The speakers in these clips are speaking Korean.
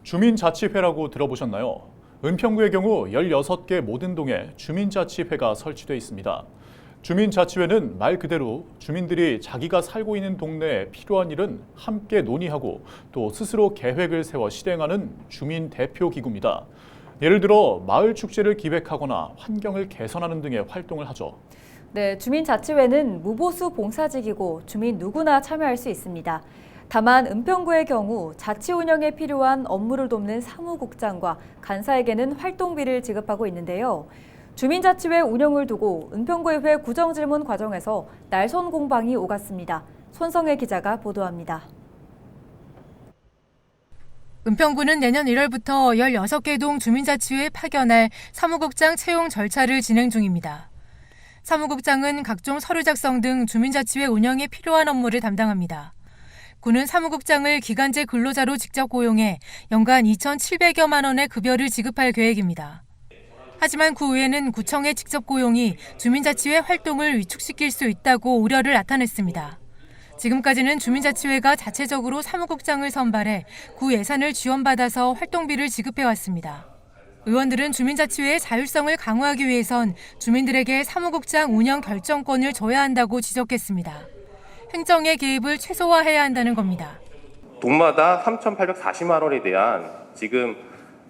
주민자치회라고 들어보셨나요? 은평구의 경우 16개 모든 동에 주민자치회가 설치되어 있습니다. 주민자치회는 말 그대로 주민들이 자기가 살고 있는 동네에 필요한 일은 함께 논의하고 또 스스로 계획을 세워 실행하는 주민 대표 기구입니다. 예를 들어 마을 축제를 기획하거나 환경을 개선하는 등의 활동을 하죠. 네, 주민자치회는 무보수 봉사직이고 주민 누구나 참여할 수 있습니다. 다만 은평구의 경우 자치 운영에 필요한 업무를 돕는 사무국장과 간사에게는 활동비를 지급하고 있는데요. 주민자치회 운영을 두고 은평구의회 구정질문 과정에서 날선 공방이 오갔습니다. 손성혜 기자가 보도합니다. 은평구는 내년 1월부터 16개 동 주민자치회에 파견할 사무국장 채용 절차를 진행 중입니다. 사무국장은 각종 서류 작성 등 주민자치회 운영에 필요한 업무를 담당합니다. 구는 사무국장을 기간제 근로자로 직접 고용해 연간 2,700여만 원의 급여를 지급할 계획입니다. 하지만 구의회는 구청의 직접 고용이 주민자치회 활동을 위축시킬 수 있다고 우려를 나타냈습니다. 지금까지는 주민자치회가 자체적으로 사무국장을 선발해 구 예산을 지원받아서 활동비를 지급해왔습니다. 의원들은 주민자치회의 자율성을 강화하기 위해선 주민들에게 사무국장 운영 결정권을 줘야 한다고 지적했습니다. 행정의 개입을 최소화해야 한다는 겁니다. 동마다 3,840만 원에 대한 지금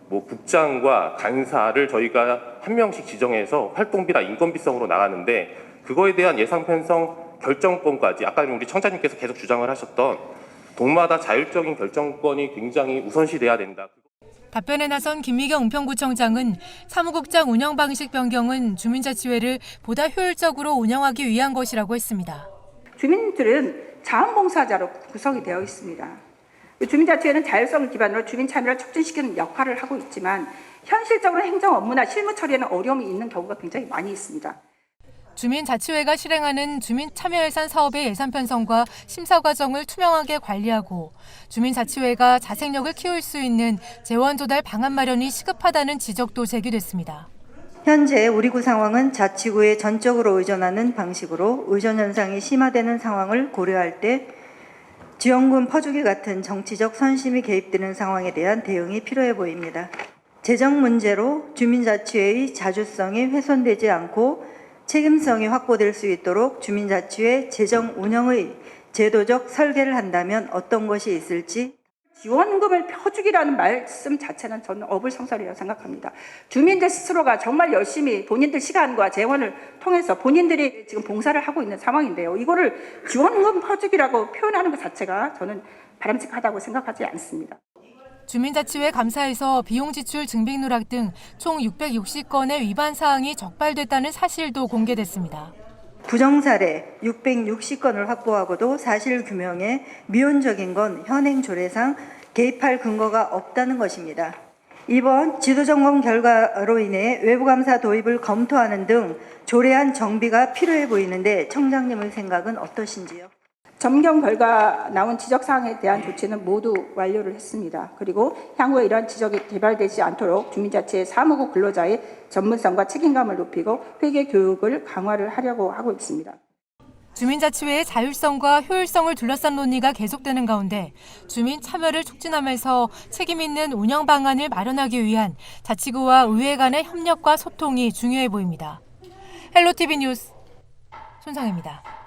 국장과 간사를 저희가 한 명씩 지정해서 활동비나 인건비성으로 나가는데 그거에 대한 예산 편성 결정권까지 아까 우리 청장님께서 계속 주장을 하셨던 동마다 자율적인 결정권이 굉장히 우선시돼야 된다. 답변에 나선 김미경 은평구청장은 사무국장 운영 방식 변경은 주민자치회를 보다 효율적으로 운영하기 위한 것이라고 했습니다. 주민들은 자원봉사자로 구성이 되어 있습니다. 주민자치회는 자율성을 기반으로 주민 참여를 촉진시키는 역할을 하고 있지만 현실적으로 행정 업무나 실무 처리에는 어려움이 있는 경우가 굉장히 많이 있습니다. 주민자치회가 실행하는 주민참여예산 사업의 예산 편성과 심사 과정을 투명하게 관리하고 주민자치회가 자생력을 키울 수 있는 재원 조달 방안 마련이 시급하다는 지적도 제기됐습니다. 현재 우리 구 상황은 자치구에 전적으로 의존하는 방식으로 의존 현상이 심화되는 상황을 고려할 때 지원금 퍼주기 같은 정치적 선심이 개입되는 상황에 대한 대응이 필요해 보입니다. 재정 문제로 주민자치회의 자주성이 훼손되지 않고 책임성이 확보될 수 있도록 주민자치회 재정 운영의 제도적 설계를 한다면 어떤 것이 있을지. 지원금을 펴주기라는 말씀 자체는 저는 어불성설이라고 생각합니다. 주민들 스스로가 정말 열심히 본인들 시간과 재원을 통해서 본인들이 지금 봉사를 하고 있는 상황인데요. 이거를 지원금 퍼주기라고 표현하는 것 자체가 저는 바람직하다고 생각하지 않습니다. 주민자치회 감사에서 비용 지출 증빙 누락 등 총 660건의 위반 사항이 적발됐다는 사실도 공개됐습니다. 부정사례 660건을 확보하고도 사실 규명에 미온적인 건 현행 조례상 개입할 근거가 없다는 것입니다. 이번 지도점검 결과로 인해 외부감사 도입을 검토하는 등 조례안 정비가 필요해 보이는데 청장님의 생각은 어떠신지요? 점검 결과 나온 지적사항에 대한 조치는 모두 완료를 했습니다. 그리고 향후에 이러한 지적이 개발되지 않도록 주민자치회 사무국 근로자의 전문성과 책임감을 높이고 회계 교육을 강화를 하려고 하고 있습니다. 주민자치회의 자율성과 효율성을 둘러싼 논의가 계속되는 가운데 주민 참여를 촉진하면서 책임 있는 운영 방안을 마련하기 위한 자치구와 의회 간의 협력과 소통이 중요해 보입니다. 헬로티비 뉴스 손성혜입니다.